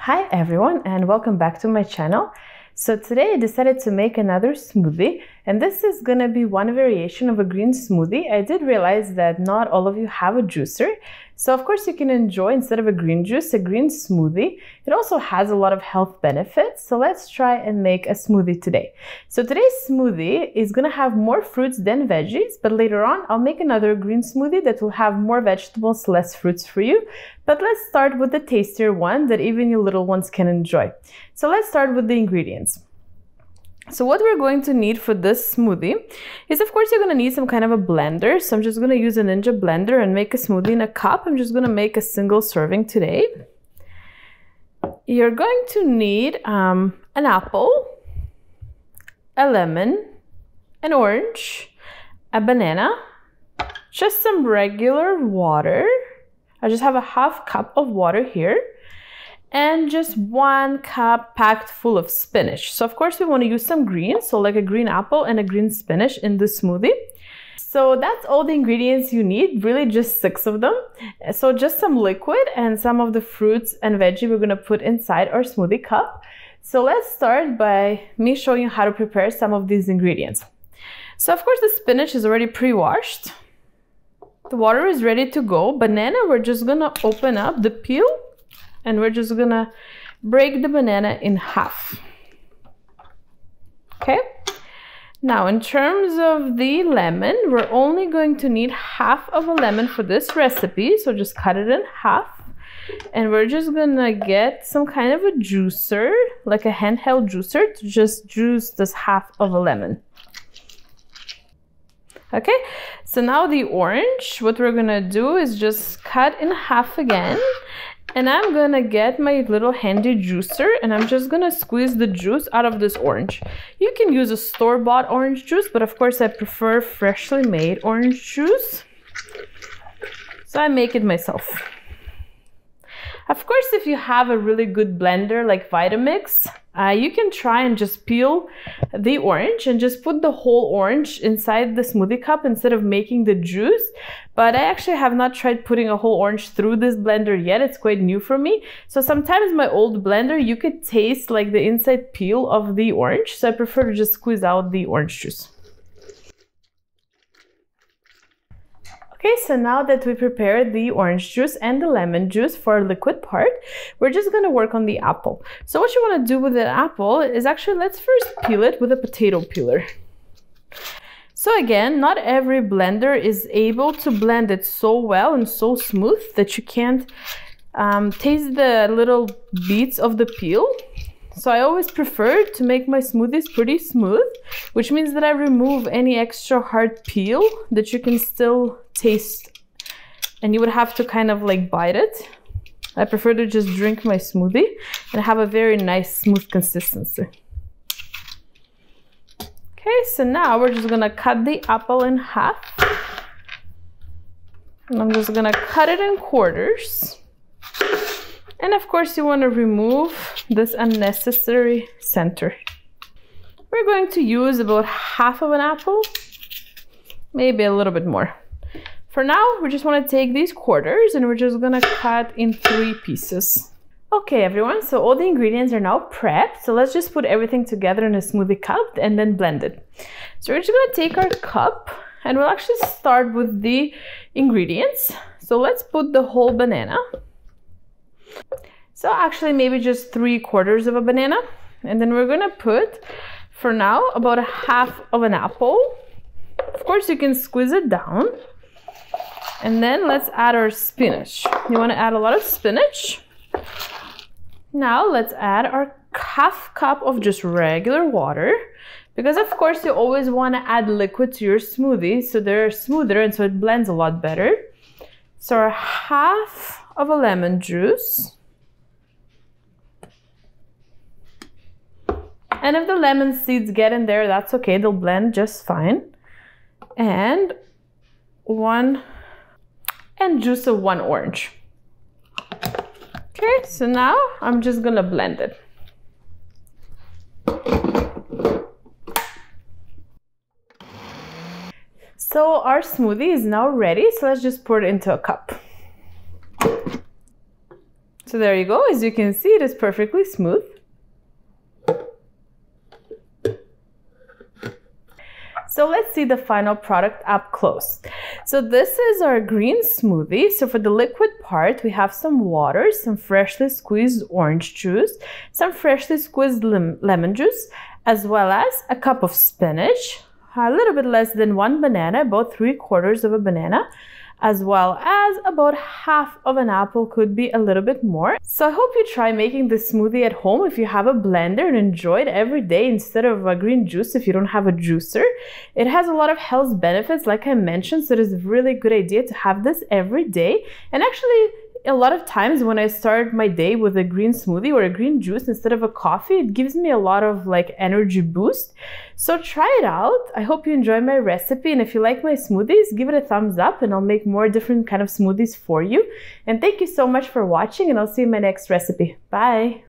Hi everyone and welcome back to my channel. So today I decided to make another smoothie, and this is gonna be one variation of a green smoothie. I did realize that not all of you have a juicer, so of course you can enjoy, instead of a green juice, a green smoothie. It also has a lot of health benefits, so let's try and make a smoothie today. So today's smoothie is gonna have more fruits than veggies, but later on I'll make another green smoothie that will have more vegetables, less fruits for you. But let's start with the tastier one that even you little ones can enjoy. So let's start with the ingredients. So what we're going to need for this smoothie is, of course, you're going to need some kind of a blender. So I'm just going to use a Ninja blender and make a smoothie in a cup. I'm just going to make a single serving today. You're going to need an apple, a lemon, an orange, a banana, just some regular water. I just have a half cup of water here, and just 1 cup packed full of spinach. So of course we want to use some greens, so like a green apple and a green spinach in this smoothie. So that's all the ingredients you need, really just 6 of them. So just some liquid and some of the fruits and veggie we're going to put inside our smoothie cup. So let's start by me showing you how to prepare some of these ingredients. So of course the spinach is already pre-washed. The water is ready to go. Banana, we're just going to open up the peel, and we're just gonna break the banana in half. Okay, now in terms of the lemon, we're only going to need half of a lemon for this recipe, so just cut it in half, and we're just gonna get some kind of a juicer, like a handheld juicer, to just juice this half of a lemon. Okay, so now the orange, what we're gonna do is just cut in half again. And I'm gonna get my little handy juicer, and I'm just gonna squeeze the juice out of this orange. You can use a store-bought orange juice, but of course I prefer freshly made orange juice. So I make it myself. Of course, if you have a really good blender like Vitamix, you can try and just peel the orange and just put the whole orange inside the smoothie cup instead of making the juice. But I actually have not tried putting a whole orange through this blender yet. It's quite new for me. So sometimes my old blender, you could taste like the inside peel of the orange. So I prefer to just squeeze out the orange juice. Okay, so now that we prepared the orange juice and the lemon juice for our liquid part, we're just going to work on the apple. So what you want to do with the apple is actually, let's first peel it with a potato peeler. So again, not every blender is able to blend it so well and so smooth that you can't taste the little beats of the peel. So I always prefer to make my smoothies pretty smooth, which means that I remove any extra hard peel that you can still taste, and you would have to kind of like bite it. I prefer to just drink my smoothie and have a very nice smooth consistency. Okay, so now we're just gonna cut the apple in half. And I'm just gonna cut it in quarters. And of course you want to remove this unnecessary center. We're going to use about half of an apple, maybe a little bit more. For now, we just want to take these quarters and we're just going to cut in 3 pieces. Okay everyone, so all the ingredients are now prepped. So let's just put everything together in a smoothie cup and then blend it. So we're just going to take our cup and we'll actually start with the ingredients. So let's put the whole banana. So actually maybe just 3/4 of a banana, and then we're gonna put, for now, about a half of an apple. Of course you can squeeze it down, and then let's add our spinach. You want to add a lot of spinach. Now let's add our half cup of just regular water, because of course you always want to add liquid to your smoothie so they're smoother and so it blends a lot better. So our half of a lemon juice. And if the lemon seeds get in there, that's okay, they'll blend just fine. And juice of 1 orange. Okay, so now I'm just gonna blend it. So our smoothie is now ready, so let's just pour it into a cup. So there you go. As you can see, it is perfectly smooth. So let's see the final product up close. So this is our green smoothie. So for the liquid part, we have some water, some freshly squeezed orange juice, some freshly squeezed lemon juice, as well as a cup of spinach, a little bit less than 1 banana, about 3/4 of a banana, as well as about half of an apple, could be a little bit more. So I hope you try making this smoothie at home if you have a blender and enjoy it every day instead of a green juice if you don't have a juicer. It has a lot of health benefits, like I mentioned, so it is a really good idea to have this every day. And actually, a lot of times when I start my day with a green smoothie or a green juice instead of a coffee, it gives me a lot of like energy boost. So try it out. I hope you enjoy my recipe, and if you like my smoothies, give it a thumbs up and I'll make more different kind of smoothies for you. And thank you so much for watching, and I'll see you in my next recipe. Bye!